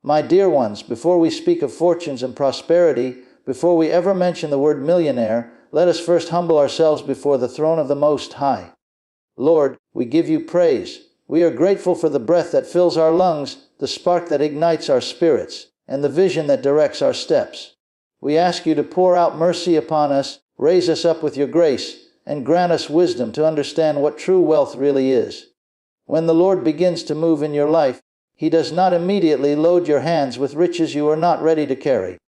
My dear ones, before we speak of fortunes and prosperity, before we ever mention the word millionaire, let us first humble ourselves before the throne of the Most High. Lord, we give you praise. We are grateful for the breath that fills our lungs, the spark that ignites our spirits, and the vision that directs our steps. We ask you to pour out mercy upon us, raise us up with your grace, and grant us wisdom to understand what true wealth really is. When the Lord begins to move in your life, He does not immediately load your hands with riches you are not ready to carry.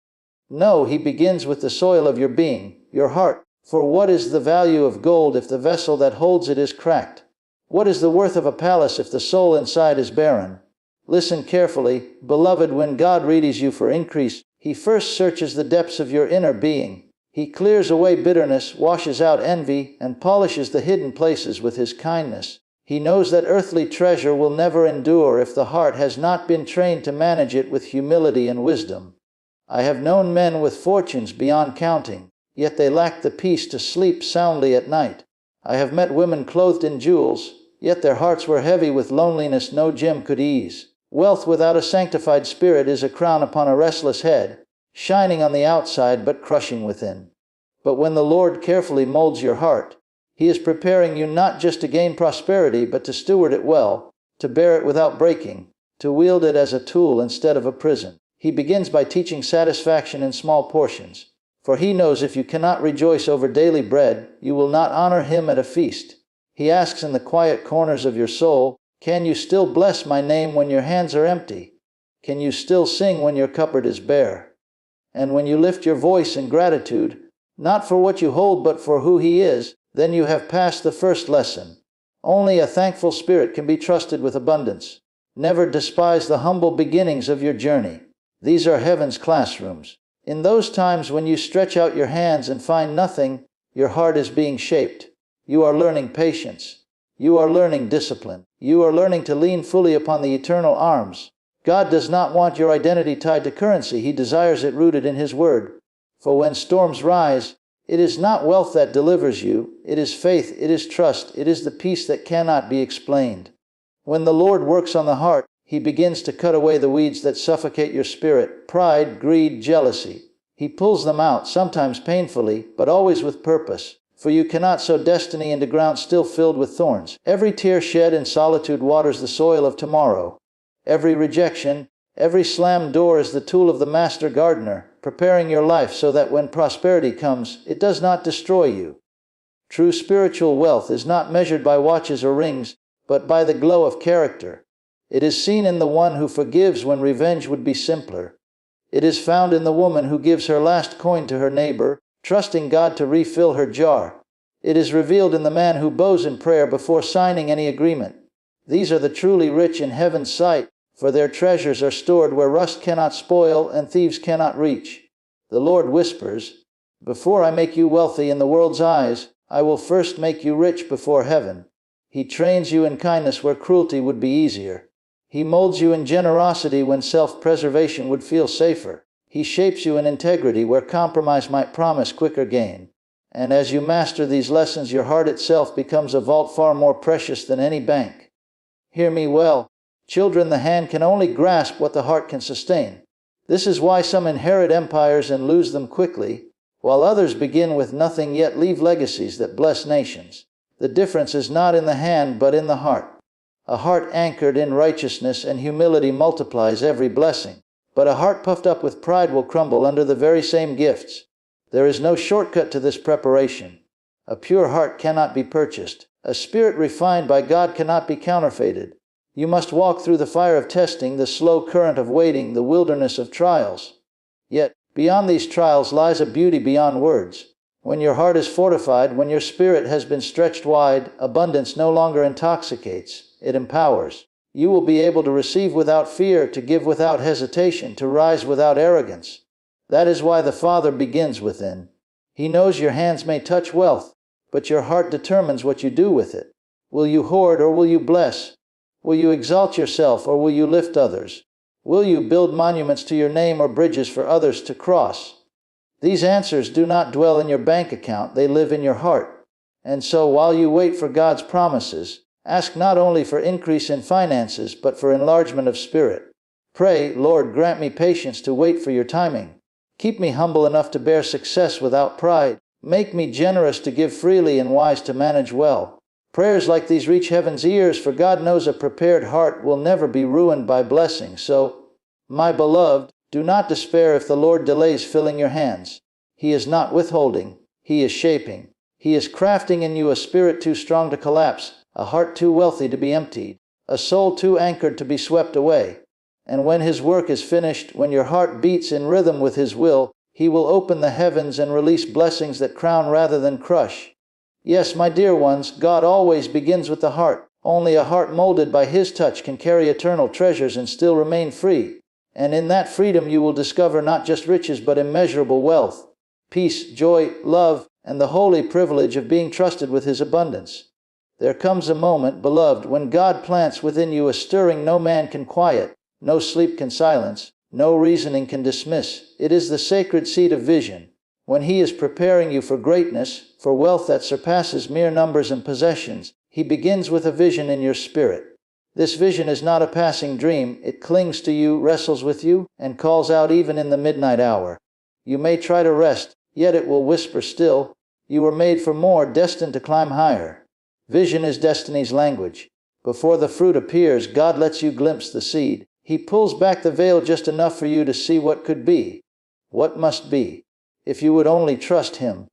No, He begins with the soil of your being, your heart. For what is the value of gold if the vessel that holds it is cracked? What is the worth of a palace if the soul inside is barren? Listen carefully, beloved, when God readies you for increase, He first searches the depths of your inner being. He clears away bitterness, washes out envy, and polishes the hidden places with His kindness. He knows that earthly treasure will never endure if the heart has not been trained to manage it with humility and wisdom. I have known men with fortunes beyond counting, yet they lacked the peace to sleep soundly at night. I have met women clothed in jewels, yet their hearts were heavy with loneliness no gem could ease. Wealth without a sanctified spirit is a crown upon a restless head, shining on the outside but crushing within. But when the Lord carefully molds your heart, He is preparing you not just to gain prosperity, but to steward it well, to bear it without breaking, to wield it as a tool instead of a prison. He begins by teaching satisfaction in small portions. For He knows if you cannot rejoice over daily bread, you will not honor Him at a feast. He asks in the quiet corners of your soul, can you still bless my name when your hands are empty? Can you still sing when your cupboard is bare? And when you lift your voice in gratitude, not for what you hold but for who He is, then you have passed the first lesson. Only a thankful spirit can be trusted with abundance. Never despise the humble beginnings of your journey. These are heaven's classrooms. In those times when you stretch out your hands and find nothing, your heart is being shaped. You are learning patience. You are learning discipline. You are learning to lean fully upon the eternal arms. God does not want your identity tied to currency. He desires it rooted in His Word. For when storms rise, it is not wealth that delivers you. It is faith, it is trust, it is the peace that cannot be explained. When the Lord works on the heart, He begins to cut away the weeds that suffocate your spirit, pride, greed, jealousy. He pulls them out, sometimes painfully, but always with purpose. For you cannot sow destiny into ground still filled with thorns. Every tear shed in solitude waters the soil of tomorrow. Every rejection, every slammed door is the tool of the master gardener, preparing your life so that when prosperity comes, it does not destroy you. True spiritual wealth is not measured by watches or rings, but by the glow of character. It is seen in the one who forgives when revenge would be simpler. It is found in the woman who gives her last coin to her neighbor, trusting God to refill her jar. It is revealed in the man who bows in prayer before signing any agreement. These are the truly rich in heaven's sight, for their treasures are stored where rust cannot spoil and thieves cannot reach. The Lord whispers, before I make you wealthy in the world's eyes, I will first make you rich before heaven. He trains you in kindness where cruelty would be easier. He molds you in generosity when self-preservation would feel safer. He shapes you in integrity where compromise might promise quicker gain. And as you master these lessons, your heart itself becomes a vault far more precious than any bank. Hear me well. Children, the hand can only grasp what the heart can sustain. This is why some inherit empires and lose them quickly, while others begin with nothing yet leave legacies that bless nations. The difference is not in the hand but in the heart. A heart anchored in righteousness and humility multiplies every blessing, but a heart puffed up with pride will crumble under the very same gifts. There is no shortcut to this preparation. A pure heart cannot be purchased. A spirit refined by God cannot be counterfeited. You must walk through the fire of testing, the slow current of waiting, the wilderness of trials. Yet, beyond these trials lies a beauty beyond words. When your heart is fortified, when your spirit has been stretched wide, abundance no longer intoxicates, it empowers. You will be able to receive without fear, to give without hesitation, to rise without arrogance. That is why the Father begins within. He knows your hands may touch wealth, but your heart determines what you do with it. Will you hoard or will you bless? Will you exalt yourself or will you lift others? Will you build monuments to your name or bridges for others to cross? These answers do not dwell in your bank account, they live in your heart. And so while you wait for God's promises, ask not only for increase in finances but for enlargement of spirit. Pray, Lord, grant me patience to wait for your timing. Keep me humble enough to bear success without pride. Make me generous to give freely and wise to manage well. Prayers like these reach heaven's ears, for God knows a prepared heart will never be ruined by blessing. So, my beloved, do not despair if the Lord delays filling your hands. He is not withholding, He is shaping. He is crafting in you a spirit too strong to collapse, a heart too wealthy to be emptied, a soul too anchored to be swept away. And when His work is finished, when your heart beats in rhythm with His will, He will open the heavens and release blessings that crown rather than crush. Yes, my dear ones, God always begins with the heart. Only a heart molded by His touch can carry eternal treasures and still remain free. And in that freedom you will discover not just riches but immeasurable wealth, peace, joy, love, and the holy privilege of being trusted with His abundance. There comes a moment, beloved, when God plants within you a stirring no man can quiet, no sleep can silence, no reasoning can dismiss. It is the sacred seed of vision. When He is preparing you for greatness, for wealth that surpasses mere numbers and possessions, He begins with a vision in your spirit. This vision is not a passing dream. It clings to you, wrestles with you, and calls out even in the midnight hour. You may try to rest, yet it will whisper still. You were made for more, destined to climb higher. Vision is destiny's language. Before the fruit appears, God lets you glimpse the seed. He pulls back the veil just enough for you to see what could be, what must be, if you would only trust Him.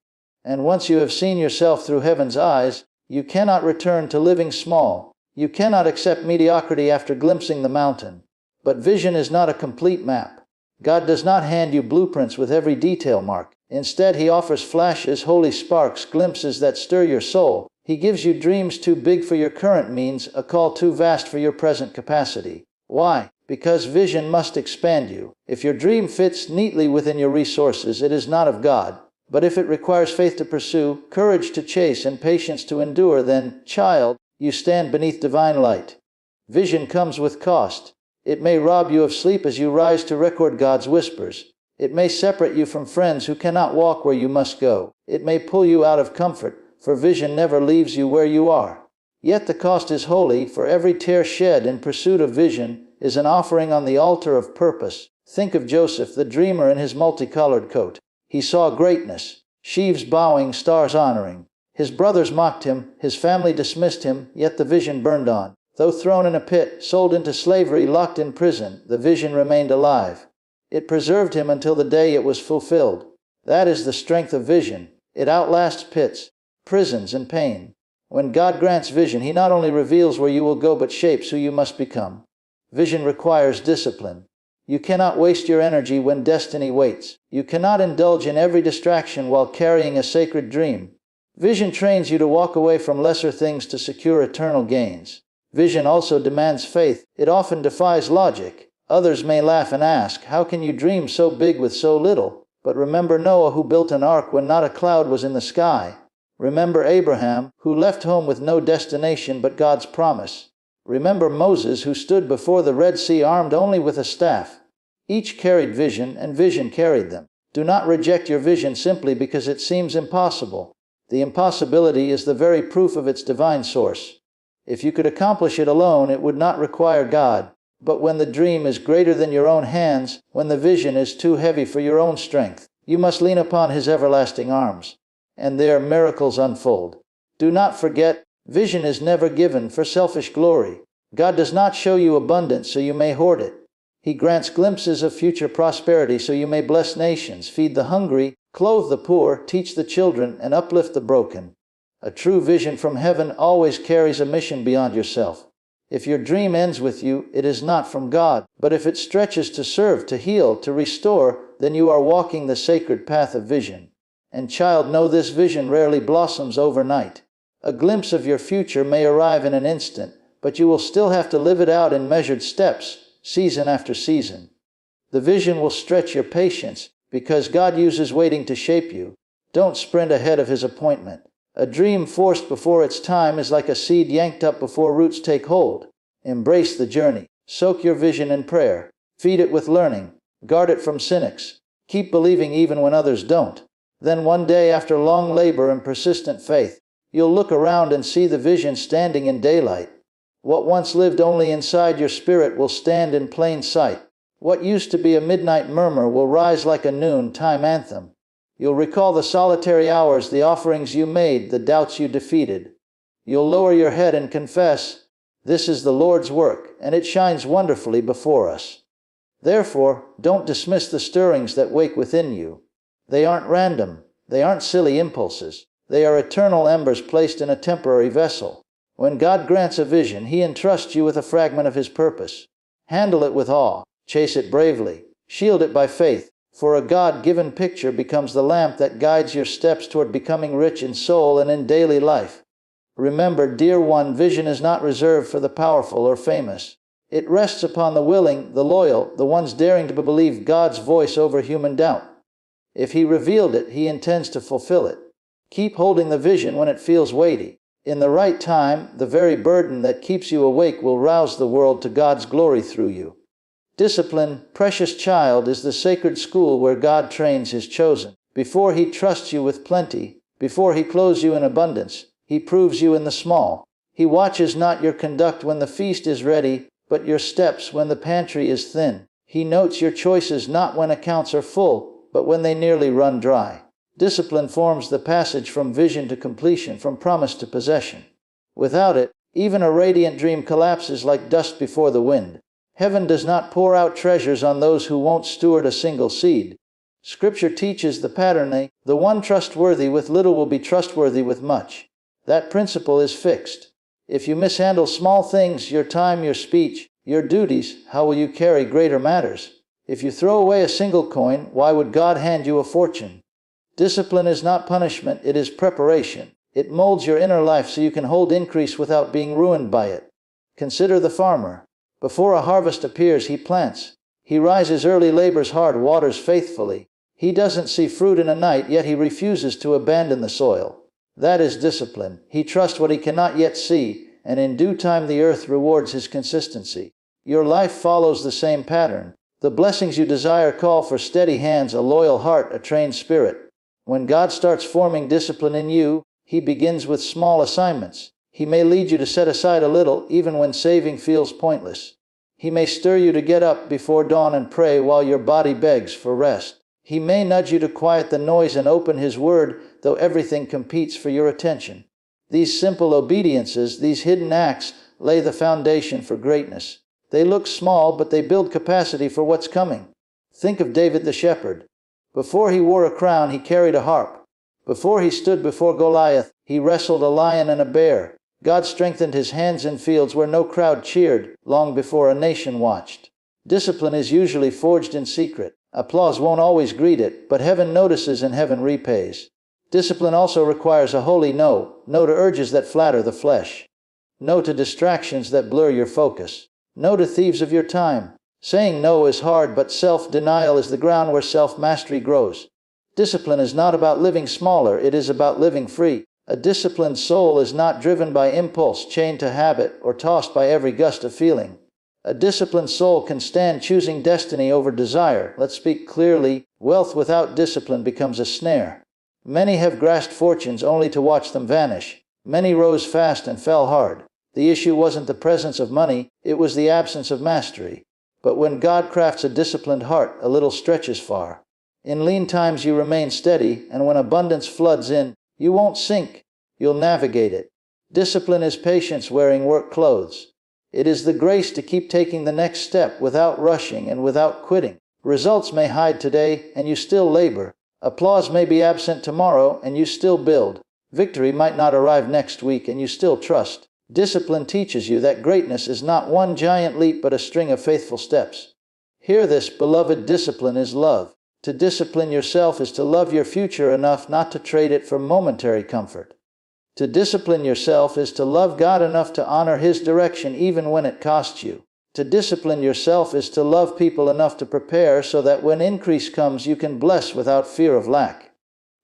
And once you have seen yourself through heaven's eyes, you cannot return to living small. You cannot accept mediocrity after glimpsing the mountain. But vision is not a complete map. God does not hand you blueprints with every detail marked. Instead, He offers flashes, holy sparks, glimpses that stir your soul. He gives you dreams too big for your current means, a call too vast for your present capacity. Why? Because vision must expand you. If your dream fits neatly within your resources, it is not of God. But if it requires faith to pursue, courage to chase, and patience to endure, then, child, you stand beneath divine light. Vision comes with cost. It may rob you of sleep as you rise to record God's whispers. It may separate you from friends who cannot walk where you must go. It may pull you out of comfort, for vision never leaves you where you are. Yet the cost is holy, for every tear shed in pursuit of vision is an offering on the altar of purpose. Think of Joseph, the dreamer, in his multicolored coat. He saw greatness, sheaves bowing, stars honoring. His brothers mocked him, his family dismissed him, yet the vision burned on. Though thrown in a pit, sold into slavery, locked in prison, the vision remained alive. It preserved him until the day it was fulfilled. That is the strength of vision. It outlasts pits, prisons, and pain. When God grants vision, He not only reveals where you will go but shapes who you must become. Vision requires discipline. You cannot waste your energy when destiny waits. You cannot indulge in every distraction while carrying a sacred dream. Vision trains you to walk away from lesser things to secure eternal gains. Vision also demands faith. It often defies logic. Others may laugh and ask, how can you dream so big with so little? But remember Noah, who built an ark when not a cloud was in the sky. Remember Abraham, who left home with no destination but God's promise. Remember Moses, who stood before the Red Sea armed only with a staff. Each carried vision, and vision carried them. Do not reject your vision simply because it seems impossible. The impossibility is the very proof of its divine source. If you could accomplish it alone, it would not require God. But when the dream is greater than your own hands, when the vision is too heavy for your own strength, you must lean upon His everlasting arms. And there miracles unfold. Do not forget, vision is never given for selfish glory. God does not show you abundance so you may hoard it. He grants glimpses of future prosperity so you may bless nations, feed the hungry, clothe the poor, teach the children, and uplift the broken. A true vision from heaven always carries a mission beyond yourself. If your dream ends with you, it is not from God. But if it stretches to serve, to heal, to restore, then you are walking the sacred path of vision. And child, know this: vision rarely blossoms overnight. A glimpse of your future may arrive in an instant, but you will still have to live it out in measured steps, season after season. The vision will stretch your patience, because God uses waiting to shape you. Don't sprint ahead of His appointment. A dream forced before its time is like a seed yanked up before roots take hold. Embrace the journey. Soak your vision in prayer. Feed it with learning. Guard it from cynics. Keep believing even when others don't. Then one day, after long labor and persistent faith, you'll look around and see the vision standing in daylight. What once lived only inside your spirit will stand in plain sight. What used to be a midnight murmur will rise like a noon-time anthem. You'll recall the solitary hours, the offerings you made, the doubts you defeated. You'll lower your head and confess, "This is the Lord's work, and it shines wonderfully before us." Therefore, don't dismiss the stirrings that wake within you. They aren't random. They aren't silly impulses. They are eternal embers placed in a temporary vessel. When God grants a vision, He entrusts you with a fragment of His purpose. Handle it with awe. Chase it bravely. Shield it by faith, for a God-given picture becomes the lamp that guides your steps toward becoming rich in soul and in daily life. Remember, dear one, vision is not reserved for the powerful or famous. It rests upon the willing, the loyal, the ones daring to believe God's voice over human doubt. If He revealed it, He intends to fulfill it. Keep holding the vision when it feels weighty. In the right time, the very burden that keeps you awake will rouse the world to God's glory through you. Discipline, precious child, is the sacred school where God trains His chosen. Before He trusts you with plenty, before He clothes you in abundance, He proves you in the small. He watches not your conduct when the feast is ready, but your steps when the pantry is thin. He notes your choices not when accounts are full, but when they nearly run dry. Discipline forms the passage from vision to completion, from promise to possession. Without it, even a radiant dream collapses like dust before the wind. Heaven does not pour out treasures on those who won't steward a single seed. Scripture teaches the pattern, the one trustworthy with little will be trustworthy with much. That principle is fixed. If you mishandle small things, your time, your speech, your duties, how will you carry greater matters? If you throw away a single coin, why would God hand you a fortune? Discipline is not punishment, it is preparation. It molds your inner life so you can hold increase without being ruined by it. Consider the farmer. Before a harvest appears, he plants. He rises early, labors hard, waters faithfully. He doesn't see fruit in a night, yet he refuses to abandon the soil. That is discipline. He trusts what he cannot yet see, and in due time the earth rewards his consistency. Your life follows the same pattern. The blessings you desire call for steady hands, a loyal heart, a trained spirit. When God starts forming discipline in you, He begins with small assignments. He may lead you to set aside a little, even when saving feels pointless. He may stir you to get up before dawn and pray while your body begs for rest. He may nudge you to quiet the noise and open His Word, though everything competes for your attention. These simple obediences, these hidden acts, lay the foundation for greatness. They look small, but they build capacity for what's coming. Think of David the shepherd. Before he wore a crown, he carried a harp. Before he stood before Goliath, he wrestled a lion and a bear. God strengthened his hands in fields where no crowd cheered, long before a nation watched. Discipline is usually forged in secret. Applause won't always greet it, but heaven notices and heaven repays. Discipline also requires a holy no. No to urges that flatter the flesh. No to distractions that blur your focus. No to thieves of your time. Saying no is hard, but self-denial is the ground where self-mastery grows. Discipline is not about living smaller, it is about living free. A disciplined soul is not driven by impulse, chained to habit, or tossed by every gust of feeling. A disciplined soul can stand choosing destiny over desire. Let's speak clearly. Wealth without discipline becomes a snare. Many have grasped fortunes only to watch them vanish. Many rose fast and fell hard. The issue wasn't the presence of money, it was the absence of mastery. But when God crafts a disciplined heart, a little stretches far. In lean times you remain steady, and when abundance floods in, you won't sink. You'll navigate it. Discipline is patience wearing work clothes. It is the grace to keep taking the next step without rushing and without quitting. Results may hide today, and you still labor. Applause may be absent tomorrow, and you still build. Victory might not arrive next week, and you still trust. Discipline teaches you that greatness is not one giant leap but a string of faithful steps. Hear this, beloved, discipline is love. To discipline yourself is to love your future enough not to trade it for momentary comfort. To discipline yourself is to love God enough to honor His direction even when it costs you. To discipline yourself is to love people enough to prepare so that when increase comes you can bless without fear of lack.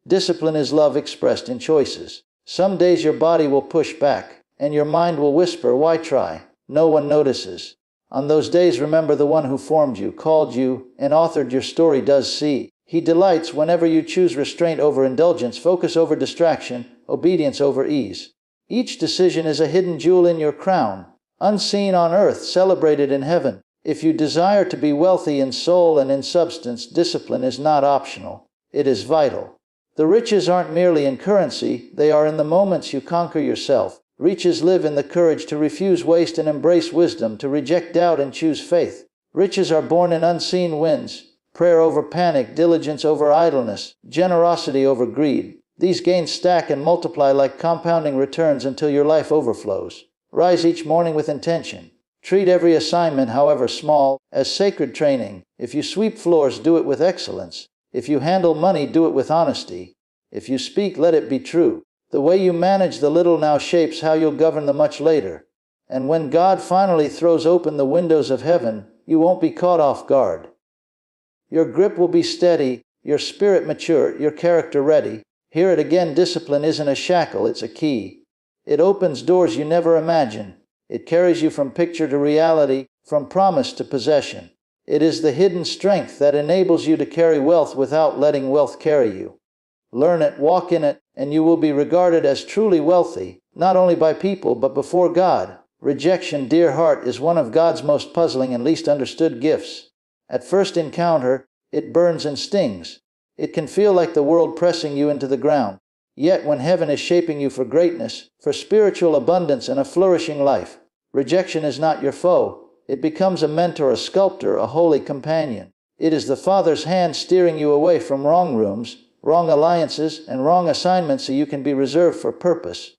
Discipline is love expressed in choices. Some days your body will push back, and your mind will whisper, "Why try? No one notices." On those days remember the one who formed you, called you, and authored your story does see. He delights whenever you choose restraint over indulgence, focus over distraction, obedience over ease. Each decision is a hidden jewel in your crown, unseen on earth, celebrated in heaven. If you desire to be wealthy in soul and in substance, discipline is not optional. It is vital. The riches aren't merely in currency, they are in the moments you conquer yourself. Riches live in the courage to refuse waste and embrace wisdom, to reject doubt and choose faith. Riches are born in unseen winds. Prayer over panic, diligence over idleness, generosity over greed. These gains stack and multiply like compounding returns until your life overflows. Rise each morning with intention. Treat every assignment, however small, as sacred training. If you sweep floors, do it with excellence. If you handle money, do it with honesty. If you speak, let it be true. The way you manage the little now shapes how you'll govern the much later. And when God finally throws open the windows of heaven, you won't be caught off guard. Your grip will be steady, your spirit mature, your character ready. Hear it again, discipline isn't a shackle, it's a key. It opens doors you never imagined. It carries you from picture to reality, from promise to possession. It is the hidden strength that enables you to carry wealth without letting wealth carry you. Learn it, walk in it, and you will be regarded as truly wealthy, not only by people but before God. Rejection, dear heart, is one of God's most puzzling and least understood gifts. At first encounter, it burns and stings. It can feel like the world pressing you into the ground. Yet when heaven is shaping you for greatness, for spiritual abundance and a flourishing life, rejection is not your foe. It becomes a mentor, a sculptor, a holy companion. It is the Father's hand steering you away from wrong rooms, wrong alliances, and wrong assignments so you can be reserved for purpose.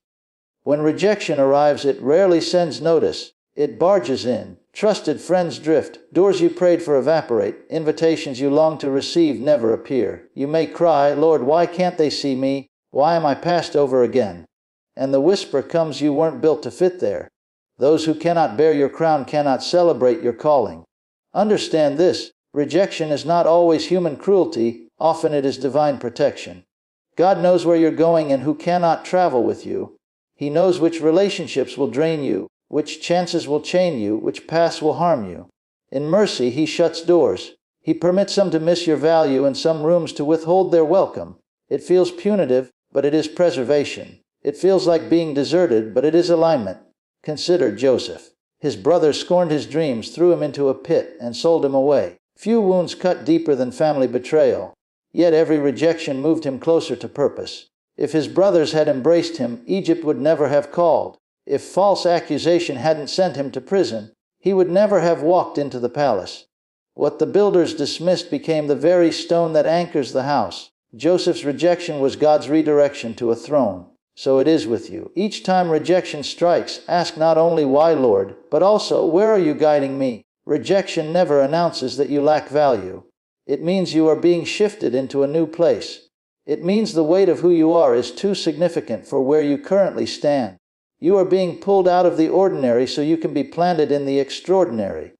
When rejection arrives, it rarely sends notice. It barges in. Trusted friends drift. Doors you prayed for evaporate. Invitations you long to receive never appear. You may cry, Lord, why can't they see me? Why am I passed over again? And the whisper comes, you weren't built to fit there. Those who cannot bear your crown cannot celebrate your calling. Understand this, rejection is not always human cruelty, often it is divine protection. God knows where you're going and who cannot travel with you. He knows which relationships will drain you, which chances will chain you, which paths will harm you. In mercy, He shuts doors. He permits some to miss your value and some rooms to withhold their welcome. It feels punitive, but it is preservation. It feels like being deserted, but it is alignment. Consider Joseph. His brothers scorned his dreams, threw him into a pit, and sold him away. Few wounds cut deeper than family betrayal. Yet every rejection moved him closer to purpose. If his brothers had embraced him, Egypt would never have called. If false accusation hadn't sent him to prison, he would never have walked into the palace. What the builders dismissed became the very stone that anchors the house. Joseph's rejection was God's redirection to a throne. So it is with you. Each time rejection strikes, ask not only why, Lord, but also, where are you guiding me? Rejection never announces that you lack value. It means you are being shifted into a new place. It means the weight of who you are is too significant for where you currently stand. You are being pulled out of the ordinary so you can be planted in the extraordinary.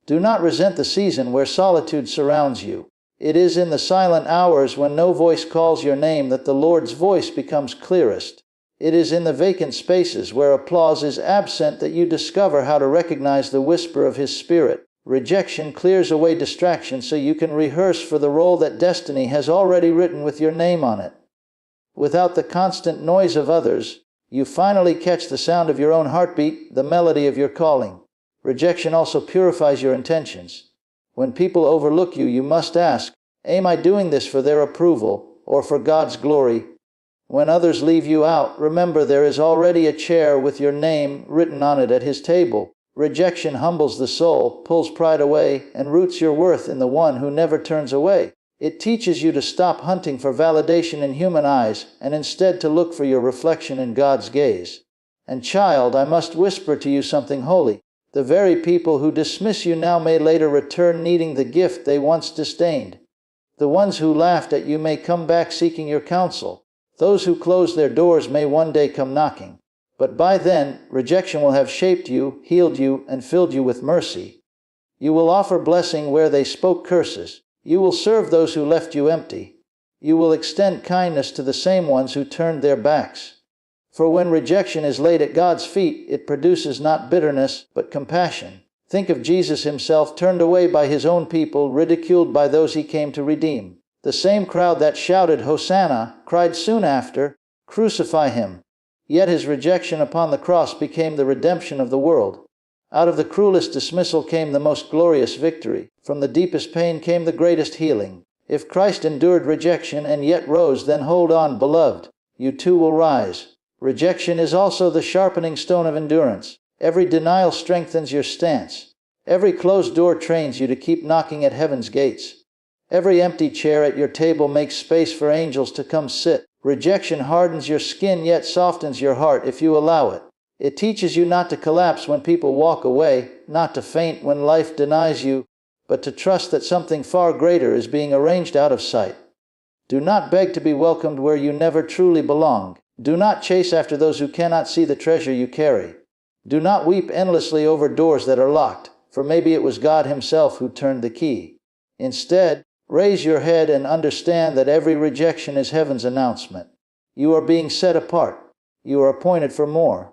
Do not resent the season where solitude surrounds you. It is in the silent hours when no voice calls your name that the Lord's voice becomes clearest. It is in the vacant spaces where applause is absent that you discover how to recognize the whisper of His Spirit. Rejection clears away distraction so you can rehearse for the role that destiny has already written with your name on it. Without the constant noise of others, you finally catch the sound of your own heartbeat, the melody of your calling. Rejection also purifies your intentions. When people overlook you, you must ask, am I doing this for their approval or for God's glory? When others leave you out, remember there is already a chair with your name written on it at His table. Rejection humbles the soul, pulls pride away, and roots your worth in the One who never turns away. It teaches you to stop hunting for validation in human eyes and instead to look for your reflection in God's gaze. And child, I must whisper to you something holy. The very people who dismiss you now may later return needing the gift they once disdained. The ones who laughed at you may come back seeking your counsel. Those who closed their doors may one day come knocking. But by then, rejection will have shaped you, healed you, and filled you with mercy. You will offer blessing where they spoke curses. You will serve those who left you empty. You will extend kindness to the same ones who turned their backs. For when rejection is laid at God's feet, it produces not bitterness, but compassion. Think of Jesus Himself, turned away by His own people, ridiculed by those He came to redeem. The same crowd that shouted, Hosanna, cried soon after, crucify Him. Yet His rejection upon the cross became the redemption of the world. Out of the cruelest dismissal came the most glorious victory. From the deepest pain came the greatest healing. If Christ endured rejection and yet rose, then hold on, beloved. You too will rise. Rejection is also the sharpening stone of endurance. Every denial strengthens your stance. Every closed door trains you to keep knocking at heaven's gates. Every empty chair at your table makes space for angels to come sit. Rejection hardens your skin yet softens your heart if you allow it. It teaches you not to collapse when people walk away, not to faint when life denies you, but to trust that something far greater is being arranged out of sight. Do not beg to be welcomed where you never truly belong. Do not chase after those who cannot see the treasure you carry. Do not weep endlessly over doors that are locked, for maybe it was God Himself who turned the key. Instead, raise your head and understand that every rejection is heaven's announcement. You are being set apart. You are appointed for more.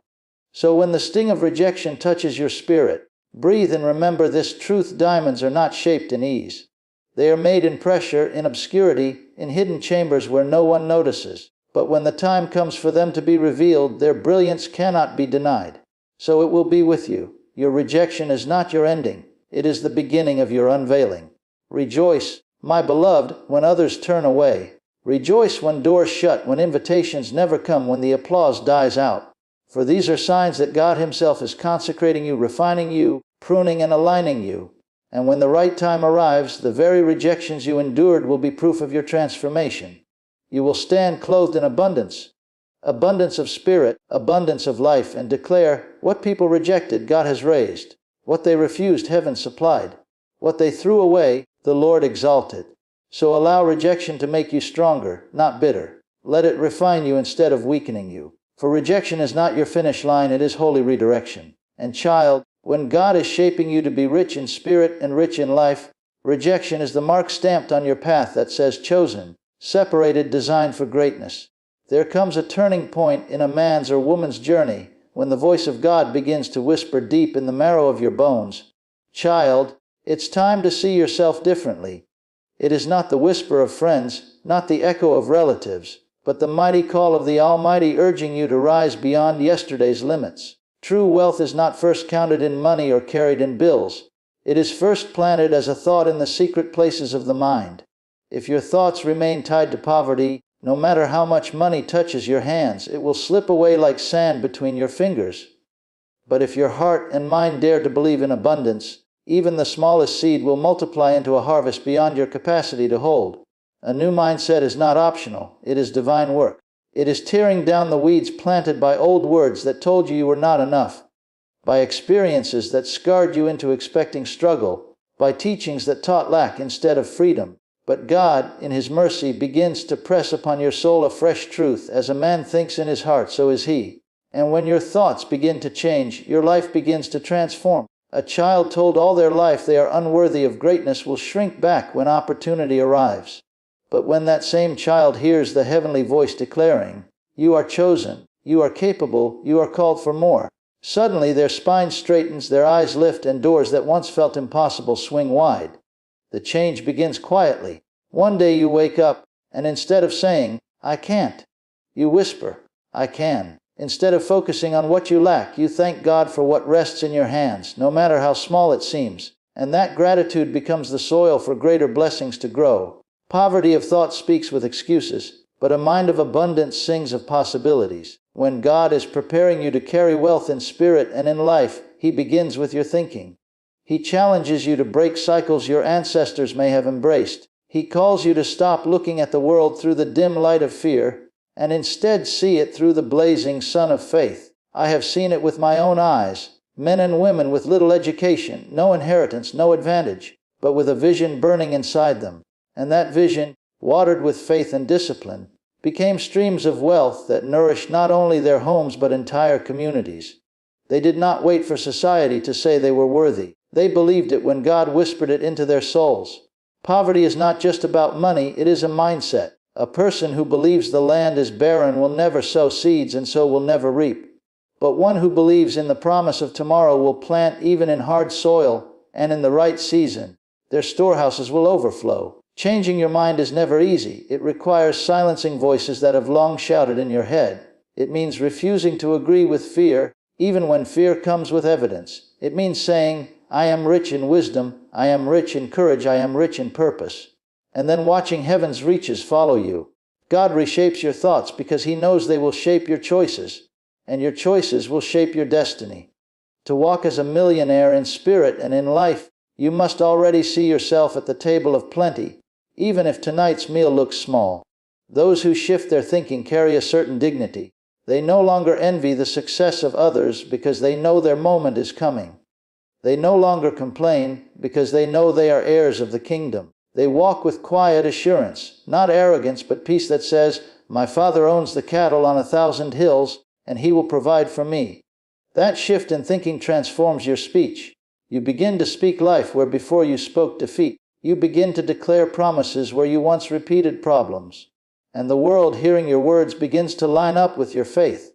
So when the sting of rejection touches your spirit, breathe and remember this truth: diamonds are not shaped in ease. They are made in pressure, in obscurity, in hidden chambers where no one notices. But when the time comes for them to be revealed, their brilliance cannot be denied. So it will be with you. Your rejection is not your ending. It is the beginning of your unveiling. Rejoice, my beloved, when others turn away. Rejoice when doors shut, when invitations never come, when the applause dies out. For these are signs that God Himself is consecrating you, refining you, pruning and aligning you. And when the right time arrives, the very rejections you endured will be proof of your transformation. You will stand clothed in abundance of spirit, abundance of life, and declare, what people rejected, God has raised. What they refused, heaven supplied. What they threw away, the Lord exalted. So allow rejection to make you stronger, not bitter. Let it refine you instead of weakening you. For rejection is not your finish line, it is holy redirection. And child, when God is shaping you to be rich in spirit and rich in life, rejection is the mark stamped on your path that says chosen, separated, designed for greatness. There comes a turning point in a man's or woman's journey when the voice of God begins to whisper deep in the marrow of your bones, child, it's time to see yourself differently. It is not the whisper of friends, not the echo of relatives, but the mighty call of the Almighty urging you to rise beyond yesterday's limits. True wealth is not first counted in money or carried in bills. It is first planted as a thought in the secret places of the mind. If your thoughts remain tied to poverty, no matter how much money touches your hands, it will slip away like sand between your fingers. But if your heart and mind dare to believe in abundance, even the smallest seed will multiply into a harvest beyond your capacity to hold. A new mindset is not optional, it is divine work. It is tearing down the weeds planted by old words that told you were not enough, by experiences that scarred you into expecting struggle, by teachings that taught lack instead of freedom. But God, in His mercy, begins to press upon your soul a fresh truth. As a man thinks in his heart, so is he. And when your thoughts begin to change, your life begins to transform. A child told all their life they are unworthy of greatness will shrink back when opportunity arrives. But when that same child hears the heavenly voice declaring, you are chosen, you are capable, you are called for more, suddenly their spine straightens, their eyes lift, and doors that once felt impossible swing wide. The change begins quietly. One day you wake up, and instead of saying, I can't, you whisper, I can. Instead of focusing on what you lack, you thank God for what rests in your hands, no matter how small it seems. And that gratitude becomes the soil for greater blessings to grow. Poverty of thought speaks with excuses, but a mind of abundance sings of possibilities. When God is preparing you to carry wealth in spirit and in life, He begins with your thinking. He challenges you to break cycles your ancestors may have embraced. He calls you to stop looking at the world through the dim light of fear, and instead see it through the blazing sun of faith. I have seen it with my own eyes. Men and women with little education, no inheritance, no advantage, but with a vision burning inside them. And that vision, watered with faith and discipline, became streams of wealth that nourished not only their homes but entire communities. They did not wait for society to say they were worthy. They believed it when God whispered it into their souls. Poverty is not just about money, it is a mindset. A person who believes the land is barren will never sow seeds and so will never reap. But one who believes in the promise of tomorrow will plant even in hard soil, and in the right season, their storehouses will overflow. Changing your mind is never easy. It requires silencing voices that have long shouted in your head. It means refusing to agree with fear, Even when fear comes with evidence, it means saying, I am rich in wisdom, I am rich in courage, I am rich in purpose. And then watching heaven's reaches follow you. God reshapes your thoughts because He knows they will shape your choices, and your choices will shape your destiny. To walk as a millionaire in spirit and in life, you must already see yourself at the table of plenty, even if tonight's meal looks small. Those who shift their thinking carry a certain dignity. They no longer envy the success of others because they know their moment is coming. They no longer complain because they know they are heirs of the kingdom. They walk with quiet assurance, not arrogance, but peace that says, my Father owns the cattle on 1,000 hills, and He will provide for me. That shift in thinking transforms your speech. You begin to speak life where before you spoke defeat. You begin to declare promises where you once repeated problems. And the world, hearing your words, begins to line up with your faith.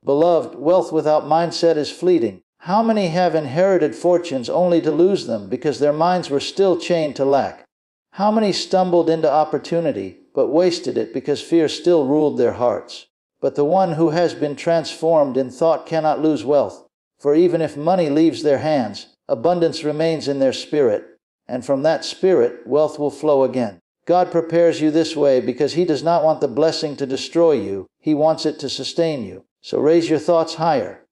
Beloved, wealth without mindset is fleeting. How many have inherited fortunes only to lose them because their minds were still chained to lack? How many stumbled into opportunity, but wasted it because fear still ruled their hearts? But the one who has been transformed in thought cannot lose wealth, for even if money leaves their hands, abundance remains in their spirit, and from that spirit, wealth will flow again. God prepares you this way because He does not want the blessing to destroy you. He wants it to sustain you. So raise your thoughts higher.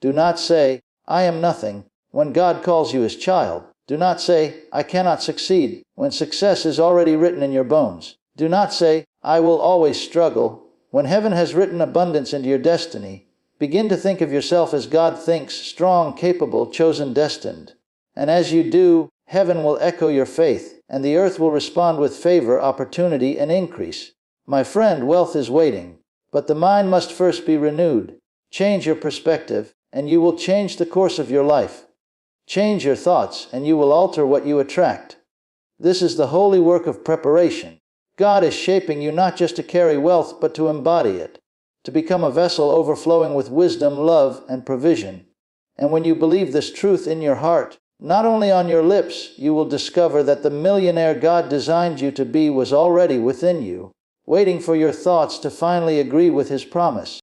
Do not say, I am nothing, when God calls you His child. Do not say, I cannot succeed, when success is already written in your bones. Do not say, I will always struggle, when heaven has written abundance into your destiny. Begin to think of yourself as God thinks, strong, capable, chosen, destined. And as you do, heaven will echo your faith, and the earth will respond with favor, opportunity, and increase. My friend, wealth is waiting, but the mind must first be renewed. Change your perspective, and you will change the course of your life. Change your thoughts, and you will alter what you attract. This is the holy work of preparation. God is shaping you not just to carry wealth, but to embody it, to become a vessel overflowing with wisdom, love, and provision. And when you believe this truth in your heart, not only on your lips, you will discover that the millionaire God designed you to be was already within you, waiting for your thoughts to finally agree with His promise.